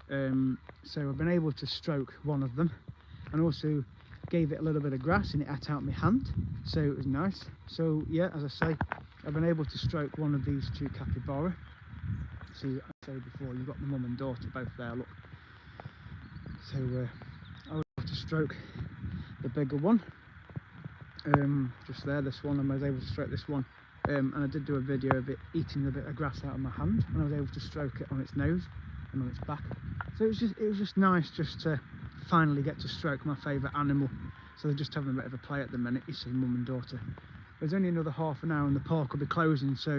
So I've been able to stroke one of them, and also gave it a little bit of grass and it ate out my hand, so it was nice. So yeah, as I say, I've been able to stroke one of these two capybara. See, I said before, you've got the mum and daughter both there, look. So I was able to stroke the bigger one, just there, this one, and I was able to stroke this one. And I did do a video of it eating a bit of grass out of my hand, and I was able to stroke it on its nose and on its back. So it was just nice just to finally get to stroke my favourite animal. So they're just having a bit of a play at the minute, you see, mum and daughter. There's only another half an hour and the park will be closing, so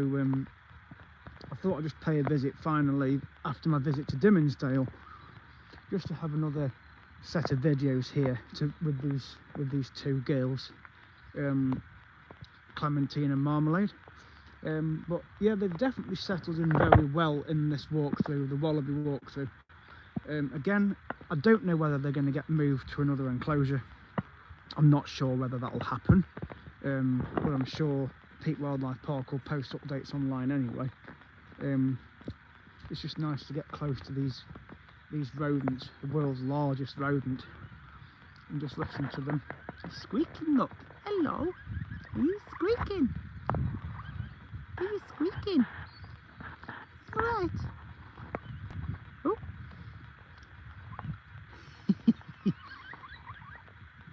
I thought I'd just pay a visit finally after my visit to Dimmingsdale, just to have another set of videos here with these two girls, Clementine and Marmalade. But yeah, they've definitely settled in very well in this walkthrough, the Wallaby walkthrough. Again, I don't know whether they're going to get moved to another enclosure. I'm not sure whether that'll happen, but I'm sure Peak Wildlife Park will post updates online anyway. It's just nice to get close to these rodents, the world's largest rodent, and just listen to them squeaking. Look, hello, are you squeaking? Are you squeaking? All right. Oh.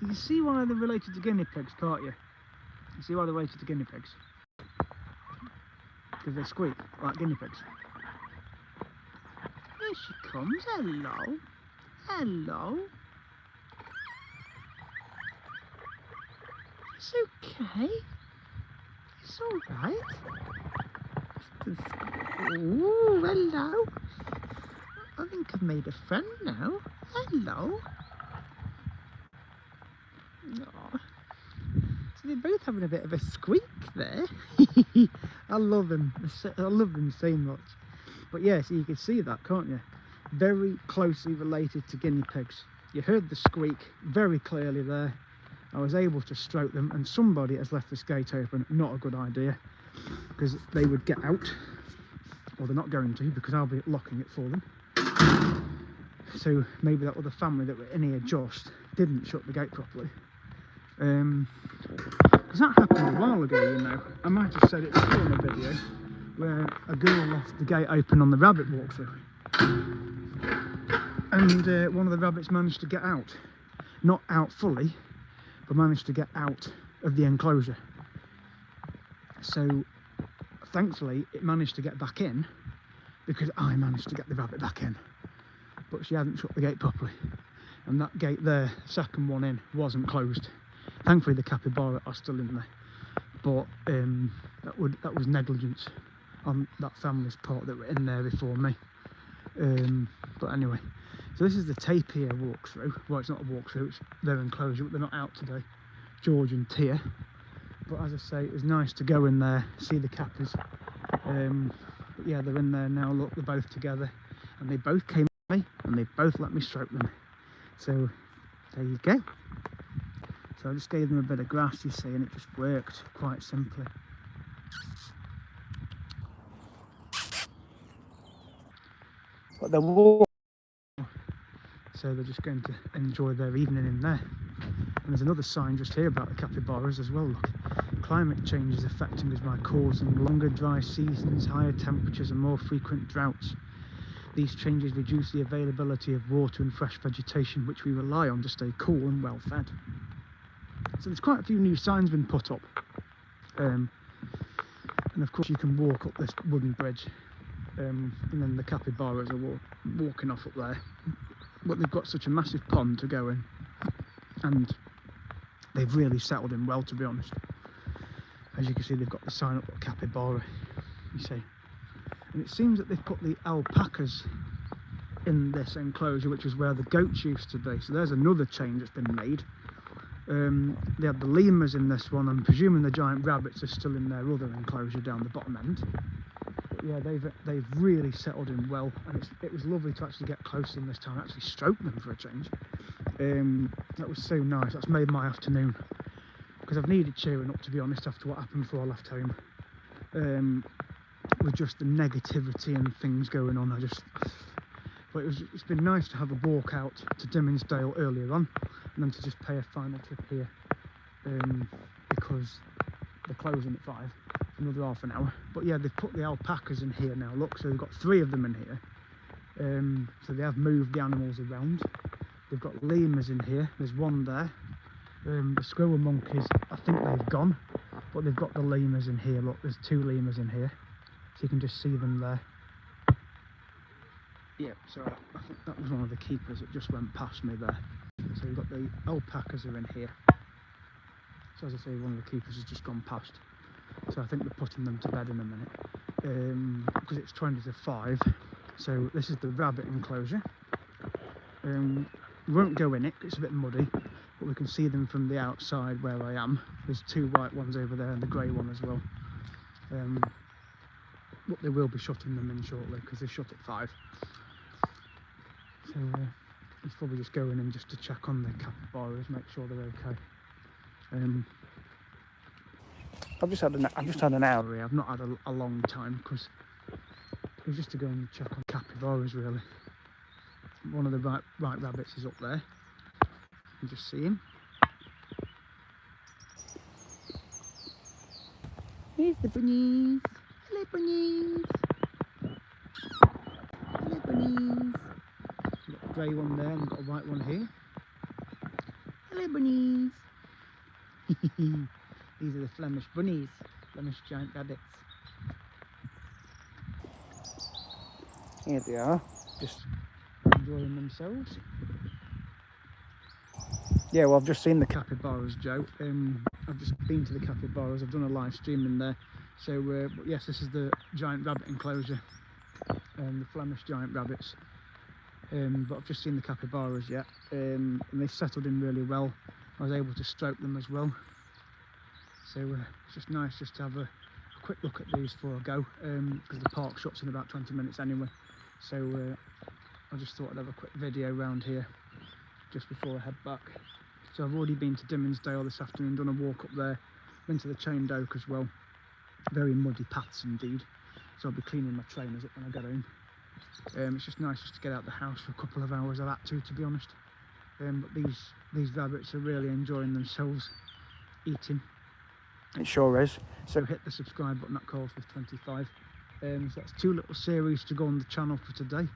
You see why they're related to guinea pigs, can't you? You see why they're related to guinea pigs? Because they squeak like guinea pigs. Here she comes. Hello. Hello. It's okay. It's all right. Oh, hello. I think I've made a friend now. Hello. Oh. So they're both having a bit of a squeak there. I love them. I love them so much. But yeah, so you can see that, can't you? Very closely related to guinea pigs. You heard the squeak very clearly there. I was able to stroke them, and somebody has left this gate open. Not a good idea, because they would get out. Well, they're not going to, because I'll be locking it for them. So maybe that other family that were in here just didn't shut the gate properly. Because that happened a while ago, you know. I might have said it before in a video, where a girl left the gate open on the rabbit walkthrough, and one of the rabbits managed to get out. Not out fully, but managed to get out of the enclosure. So thankfully it managed to get back in, because I managed to get the rabbit back in, but she hadn't shut the gate properly, and that gate there, second one in, wasn't closed. Thankfully the capybara are still in there, but that was negligence on that family's part that were in there before me. But anyway, so this is the tapir walkthrough. Well, it's not a walkthrough, it's their enclosure, but they're not out today, George and Tia. But as I say, it was nice to go in there, see the cappies. But yeah, they're in there now. Look, they're both together, and they both came at me, and they both let me stroke them. So there you go. So I just gave them a bit of grass, you see, and it just worked quite simply. But they're warm, so they're just going to enjoy their evening in there. And there's another sign just here about the capybaras as well. Look, climate change is affecting us by causing longer dry seasons, higher temperatures and more frequent droughts. These changes reduce the availability of water and fresh vegetation, which we rely on to stay cool and well fed. So there's quite a few new signs been put up. And of course you can walk up this wooden bridge, and then the capybaras are walking off up there. But they've got such a massive pond to go in, and they've really settled in well, to be honest. As you can see, they've got the sign up, capybara, you see. And it seems that they've put the alpacas in this enclosure, which is where the goats used to be. So there's another change that's been made. They had the lemurs in this one. I'm presuming the giant rabbits are still in their other enclosure down the bottom end. But yeah, they've really settled in well, and it was lovely to actually get close to them this time, actually stroke them for a change. That was so nice. That's made my afternoon, because I've needed cheering up, to be honest, after what happened before I left home. With just the negativity and things going on, I just But it's been nice to have a walk out to Dimmingsdale earlier on, and then to just pay a final trip here, because they're closing at 5, another half an hour. But yeah, they've put the alpacas in here now, look, so they've got 3 of them in here. So they have moved the animals around. They've got lemurs in here, there's one there. The squirrel monkeys, I think they've gone, but they've got the lemurs in here, look, there's 2 lemurs in here, so you can just see them there. Yeah, so I think that was one of the keepers that just went past me there. So we've got the alpacas are in here. So as I say, one of the keepers has just gone past. So I think they're putting them to bed in a minute. Because it's 20 to 5. So this is the rabbit enclosure. We won't go in it, it's a bit muddy, but we can see them from the outside where I am. There's 2 white ones over there and the grey one as well. But they will be shutting them in shortly because they shut at 5. So he's probably just going in just to check on the capybaras, make sure they're okay. I've just had an hour here. I've not had a long time because it was just to go and check on capybaras really. One of the right rabbits is up there. You can just see him. Here's the bunnies. Hello bunnies. Hello bunnies. We've got a grey one there and we've got a white one here. Hello bunnies. These are the Flemish bunnies, Flemish giant rabbits. Here they are, just enjoying themselves. Yeah, well, I've just seen the capybaras, Joe. I've just been to the capybaras. I've done a live stream in there. So, but yes, this is the giant rabbit enclosure, the Flemish giant rabbits. But I've just seen the capybaras yet, and they settled in really well. I was able to stroke them as well. So it's just nice just to have a quick look at these before I go, because the park shuts in about 20 minutes anyway. So I just thought I'd have a quick video around here just before I head back. So I've already been to Dimmingsdale this afternoon, done a walk up there, been to the chained oak as well. Very muddy paths indeed. So I'll be cleaning my trainers up when I get home. It's just nice just to get out of the house for a couple of hours. I've had to be honest. But these rabbits are really enjoying themselves eating. It sure is. So hit the subscribe button, that calls for 25. So that's 2 little series to go on the channel for today.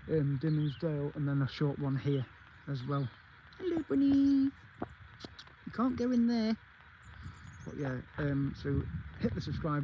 Dimmingsdale and then a short one here as well. Hello bunnies. You can't go in there. But yeah, so hit the subscribe button.